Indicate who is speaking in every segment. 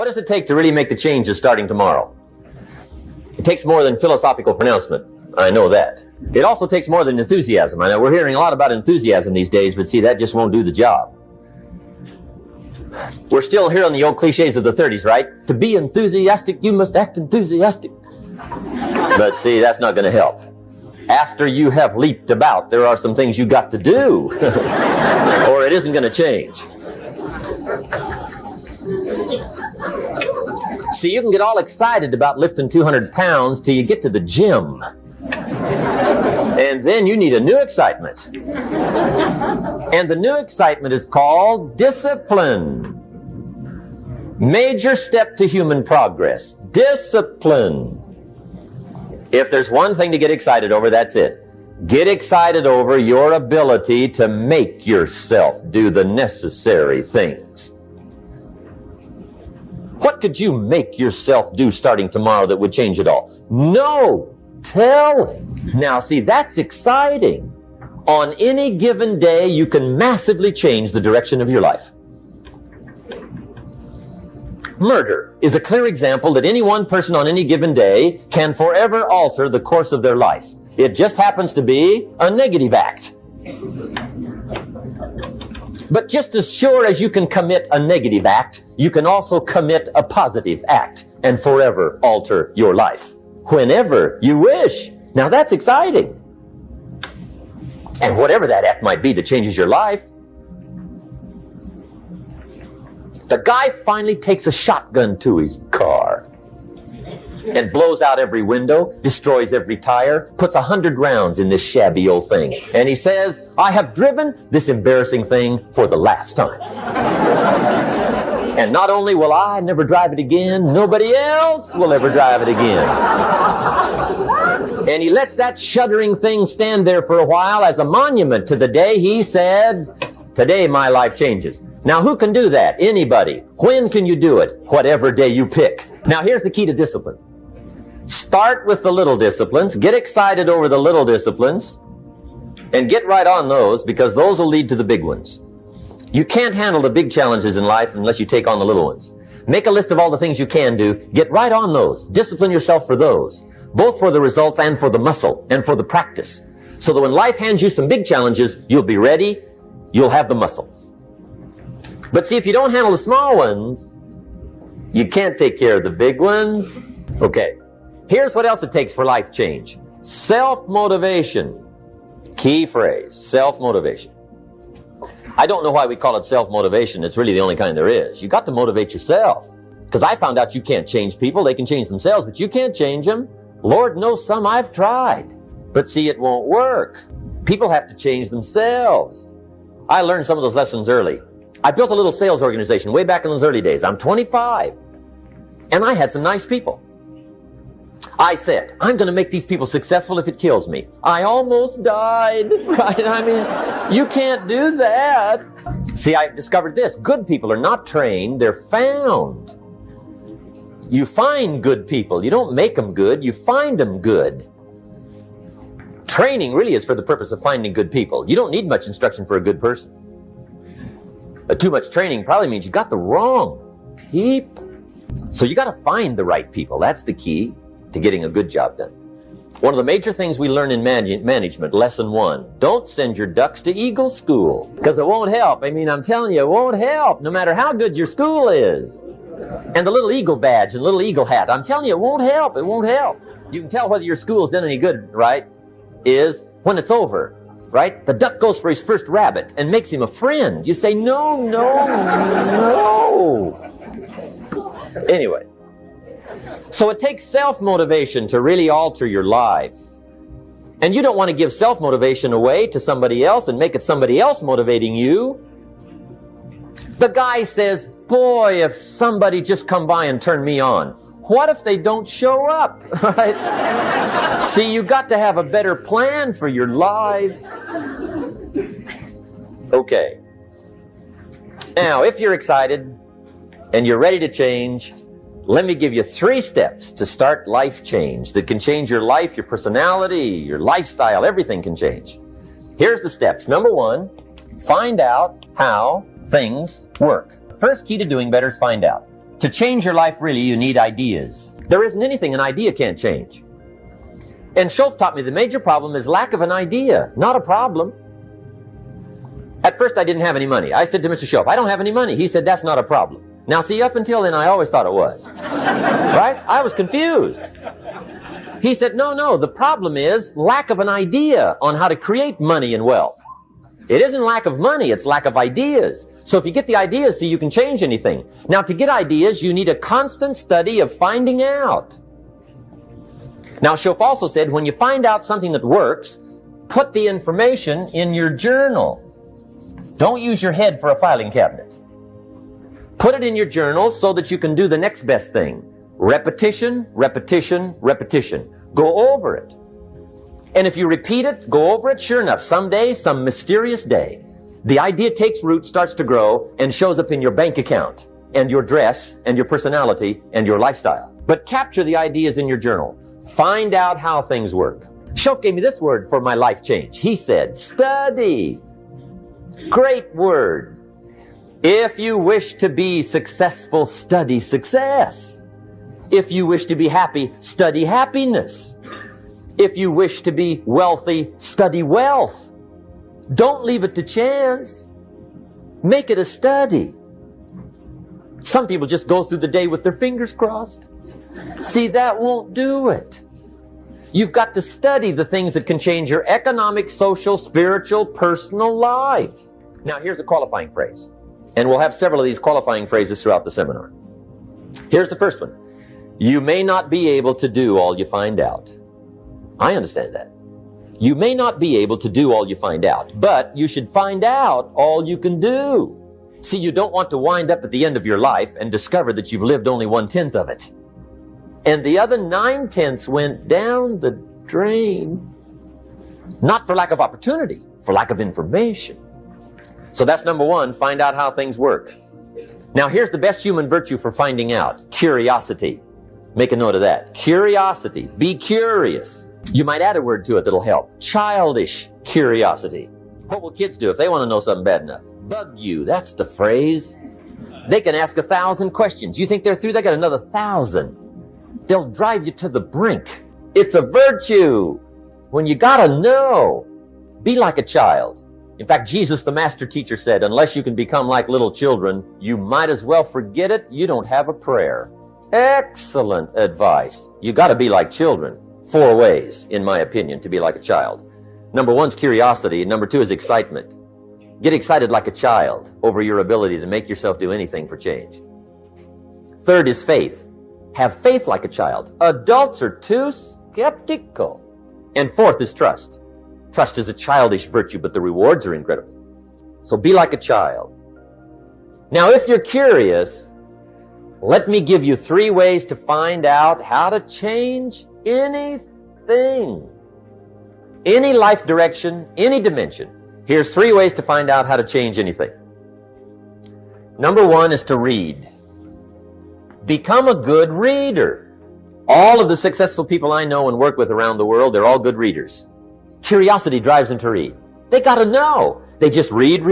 Speaker 1: What does it take to really make the changes starting tomorrow? It takes more than philosophical pronouncement. I know that. It also takes more than enthusiasm. I know we're hearing a lot about enthusiasm these days, but see, that just won't do the job. We're still here on the old cliches of the 30s, right? To be enthusiastic, you must act enthusiastic. But see, that's not going to help. After you have leaped about, there are some things you got to do, or it isn't going to change. See, you can get all excited about lifting 200 pounds till you get to the gym. And then you need a new excitement. And the new excitement is called discipline. Major step to human progress. Discipline. If there's one thing to get excited over, that's it. Get excited over your ability to make yourself do the necessary things. What could you make yourself do starting tomorrow that would change it all? No! Tell him. Now, see, that's exciting. On any given day, you can massively change the direction of your life. Murder is a clear example that any one person on any given day can forever alter the course of their life. It just happens to be a negative act. But just as sure as you can commit a negative act, you can also commit a positive act and forever alter your life. Whenever you wish. Now that's exciting. And whatever that act might be that changes your life. The guy finally takes a shotgun to his car and blows out every window, destroys every tire, puts 100 rounds in this shabby old thing. And he says, I have driven this embarrassing thing for the last time. And not only will I never drive it again, nobody else will ever drive it again. And he lets that shuddering thing stand there for a while as a monument to the day he said, today my life changes. Now who can do that? Anybody. When can you do it? Whatever day you pick. Now here's the key to discipline. Start with the little disciplines, get excited over the little disciplines, and get right on those because those will lead to the big ones. You can't handle the big challenges in life unless you take on the little ones. Make a list of all the things you can do. Get right on those. Discipline yourself for those, both for the results and for the muscle and for the practice. So that when life hands you some big challenges, you'll be ready, you'll have the muscle. But see, if you don't handle the small ones, you can't take care of the big ones. Okay, here's what else it takes for life change. Self-motivation. Key phrase, self-motivation. I don't know why we call it self-motivation. It's really the only kind there is. You got to motivate yourself. Because I found out you can't change people. They can change themselves, but you can't change them. Lord knows some I've tried. But see, it won't work. People have to change themselves. I learned some of those lessons early. I built a little sales organization way back in those early days. I'm 25. And I had some nice people. I said, I'm going to make these people successful if it kills me. I almost died, right? I mean, you can't do that. See, I discovered this. Good people are not trained, they're found. You find good people. You don't make them good, you find them good. Training really is for the purpose of finding good people. You don't need much instruction for a good person. Too much training probably means you got the wrong people. So you got to find the right people. That's the key to getting a good job done. One of the major things we learn in management, lesson 1, don't send your ducks to Eagle School, because it won't help. I mean, I'm telling you, it won't help, no matter how good your school is. And the little eagle badge and little eagle hat, I'm telling you, it won't help, it won't help. You can tell whether your school's done any good, right, is when it's over, right? The duck goes for his first rabbit and makes him a friend. You say, no, no, no. Anyway. So it takes self-motivation to really alter your life. And you don't want to give self-motivation away to somebody else and make it somebody else motivating you. The guy says, boy, if somebody just come by and turn me on. What if they don't show up, right? See, you got to have a better plan for your life. Okay. Now, if you're excited and you're ready to change, let me give you 3 steps to start life change that can change your life, your personality, your lifestyle, everything can change. Here's the steps. Number 1, find out how things work. First key to doing better is find out. To change your life, really, you need ideas. There isn't anything an idea can't change. And Schoaf taught me the major problem is lack of an idea, not a problem. At first, I didn't have any money. I said to Mr. Schoaf, I don't have any money. He said, that's not a problem. Now, see, up until then, I always thought it was. Right? I was confused. He said, no, the problem is lack of an idea on how to create money and wealth. It isn't lack of money, it's lack of ideas. So if you get the ideas, see, you can change anything. Now, to get ideas, you need a constant study of finding out. Now, Schoaf also said, when you find out something that works, put the information in your journal. Don't use your head for a filing cabinet. Put it in your journal so that you can do the next best thing. Repetition, repetition, repetition. Go over it. And if you repeat it, go over it, sure enough, someday, some mysterious day, the idea takes root, starts to grow, and shows up in your bank account, and your dress, and your personality, and your lifestyle. But capture the ideas in your journal. Find out how things work. Schoaf gave me this word for my life change. He said, study. Great word. If you wish to be successful, study success. If you wish to be happy, study happiness. If you wish to be wealthy, study wealth. Don't leave it to chance. Make it a study. Some people just go through the day with their fingers crossed. See, that won't do it. You've got to study the things that can change your economic, social, spiritual, personal life. Now, here's a qualifying phrase. And we'll have several of these qualifying phrases throughout the seminar. Here's the first one. You may not be able to do all you find out. I understand that. You may not be able to do all you find out, but you should find out all you can do. See, you don't want to wind up at the end of your life and discover that you've lived only 1/10 of it. And the other 9/10 went down the drain. Not for lack of opportunity, for lack of information. So that's number one, find out how things work. Now here's the best human virtue for finding out. Curiosity. Make a note of that. Curiosity. Be curious. You might add a word to it that'll help. Childish curiosity. What will kids do if they want to know something bad enough? Bug you. That's the phrase. They can ask 1,000 questions. You think they're through? They got another 1,000. They'll drive you to the brink. It's a virtue. When you gotta know, be like a child. In fact, Jesus, the master teacher, said, unless you can become like little children, you might as well forget it. You don't have a prayer. Excellent advice. You got to be like children. 4 ways, in my opinion, to be like a child. Number 1 is curiosity. Number 2 is excitement. Get excited like a child over your ability to make yourself do anything for change. 3rd is faith. Have faith like a child. Adults are too skeptical. And 4th is trust. Trust is a childish virtue, but the rewards are incredible. So be like a child. Now, if you're curious, let me give you 3 ways to find out how to change anything. Any life direction, any dimension. Here's 3 ways to find out how to change anything. Number 1 is to read. Become a good reader. All of the successful people I know and work with around the world, they're all good readers. Curiosity drives them to read. They got to know. They just read.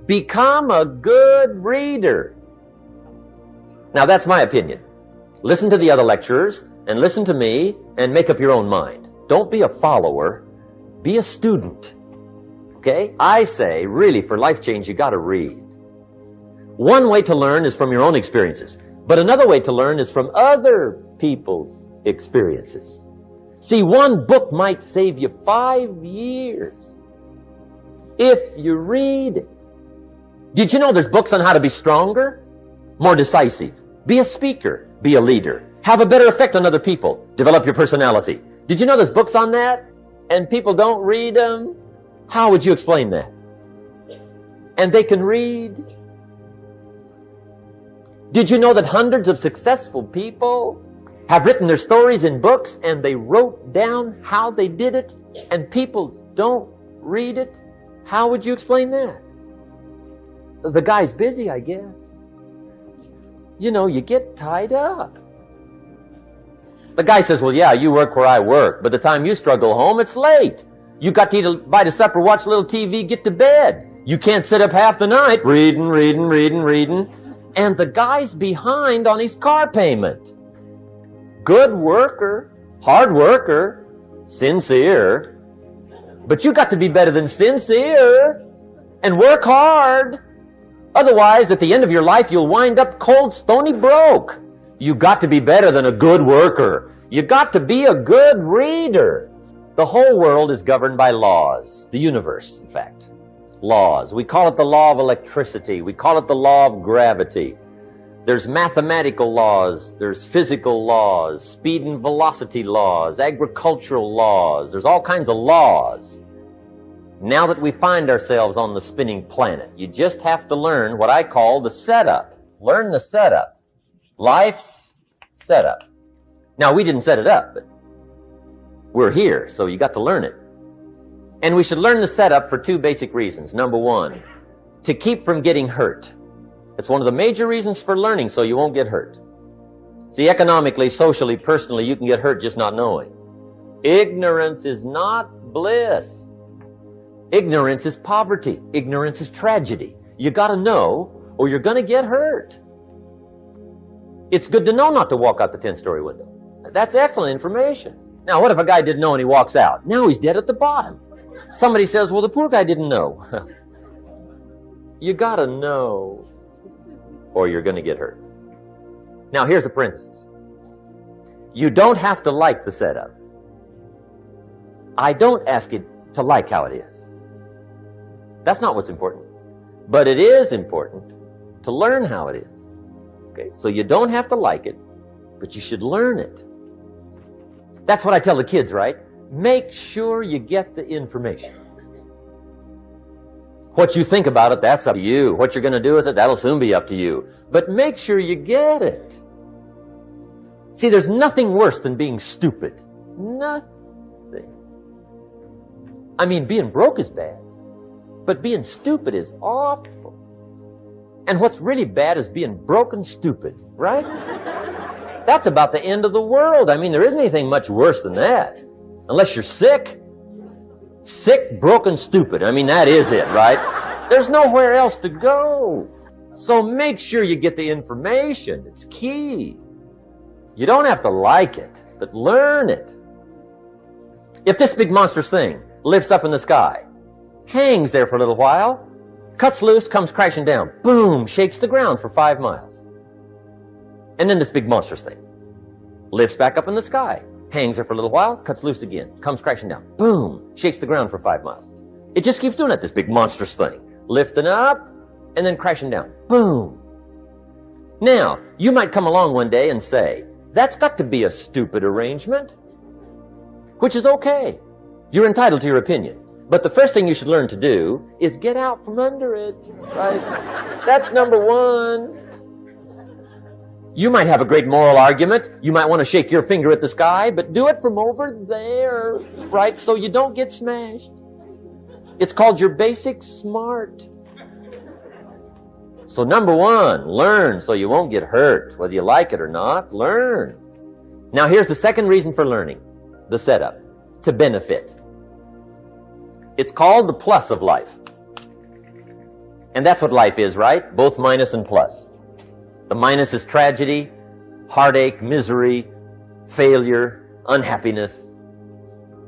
Speaker 1: Become a good reader. Now, that's my opinion. Listen to the other lecturers and listen to me and make up your own mind. Don't be a follower. Be a student. Okay? I say, really, for life change, you got to read. One way to learn is from your own experiences, but another way to learn is from other people's experiences. See, one book might save you 5 years if you read it. Did you know there's books on how to be stronger, more decisive? Be a speaker, be a leader, have a better effect on other people, develop your personality. Did you know there's books on that? And people don't read them? How would you explain that? And they can read. Did you know that hundreds of successful people have written their stories in books and they wrote down how they did it and people don't read it? How would you explain that? The guy's busy, I guess. You know, you get tied up. The guy says, well, yeah, you work where I work, but the time you struggle home, it's late. You got to eat a bite of supper, watch a little TV, get to bed. You can't sit up half the night reading. and the guy's behind on his car payment. Good worker, hard worker, sincere. But you got to be better than sincere and work hard. Otherwise, at the end of your life, you'll wind up cold, stony broke. You got to be better than a good worker. You got to be a good reader. The whole world is governed by laws. The universe, in fact. Laws. We call it the law of electricity. We call it the law of gravity. There's mathematical laws. There's physical laws, speed and velocity laws, agricultural laws. There's all kinds of laws. Now that we find ourselves on the spinning planet, you just have to learn what I call the setup. Learn the setup. Life's setup. Now, we didn't set it up, but we're here, so you got to learn it. And we should learn the setup for two basic reasons. Number one, to keep from getting hurt. It's one of the major reasons for learning, so you won't get hurt. See, economically, socially, personally, you can get hurt just not knowing. Ignorance is not bliss. Ignorance is poverty. Ignorance is tragedy. You got to know, or you're going to get hurt. It's good to know not to walk out the 10-story window. That's excellent information. Now, what if a guy didn't know and he walks out? Now he's dead at the bottom. Somebody says, well, the poor guy didn't know. You got to know, or you're going to get hurt. Now, here's a parenthesis. You don't have to like the setup. I don't ask you to like how it is. That's not what's important. But it is important to learn how it is. Okay, so you don't have to like it, but you should learn it. That's what I tell the kids, right? Make sure you get the information. What you think about it, that's up to you. What you're going to do with it, that'll soon be up to you. But make sure you get it. See, there's nothing worse than being stupid. Nothing. I mean, being broke is bad. But being stupid is awful. And what's really bad is being broke and stupid, right? That's about the end of the world. I mean, there isn't anything much worse than that. Unless you're sick. Sick, broken, stupid. I mean, that is it, right? There's nowhere else to go. So make sure you get the information. It's key. You don't have to like it, but learn it. If this big monstrous thing lifts up in the sky, hangs there for a little while, cuts loose, comes crashing down, boom, shakes the ground for 5 miles. And then this big monstrous thing lifts back up in the sky, hangs there for a little while, cuts loose again, comes crashing down, boom, shakes the ground for 5 miles. It just keeps doing it, this big monstrous thing, lifting up and then crashing down, boom. Now, you might come along one day and say, that's got to be a stupid arrangement, which is okay. You're entitled to your opinion. But the first thing you should learn to do is get out from under it, right? That's number one. You might have a great moral argument. You might want to shake your finger at the sky, but do it from over there, right? So you don't get smashed. It's called your basic smart. So number one, learn so you won't get hurt. Whether you like it or not, learn. Now here's the second reason for learning, the setup, to benefit. It's called the plus of life. And that's what life is, right? Both minus and plus. The minus is tragedy, heartache, misery, failure, unhappiness.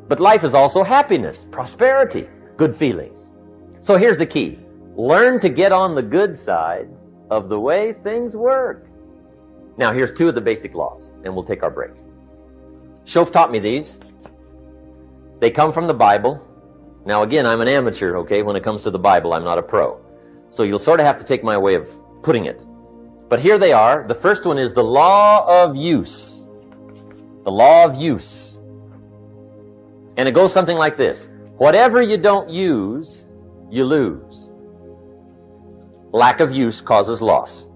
Speaker 1: But life is also happiness, prosperity, good feelings. So here's the key. Learn to get on the good side of the way things work. Now here's two of the basic laws, and we'll take our break. Shof taught me these. They come from the Bible. Now again, I'm an amateur, okay? When it comes to the Bible, I'm not a pro. So you'll sort of have to take my way of putting it. But here they are. The first one is the law of use. The law of use. And it goes something like this. Whatever you don't use, you lose. Lack of use causes loss.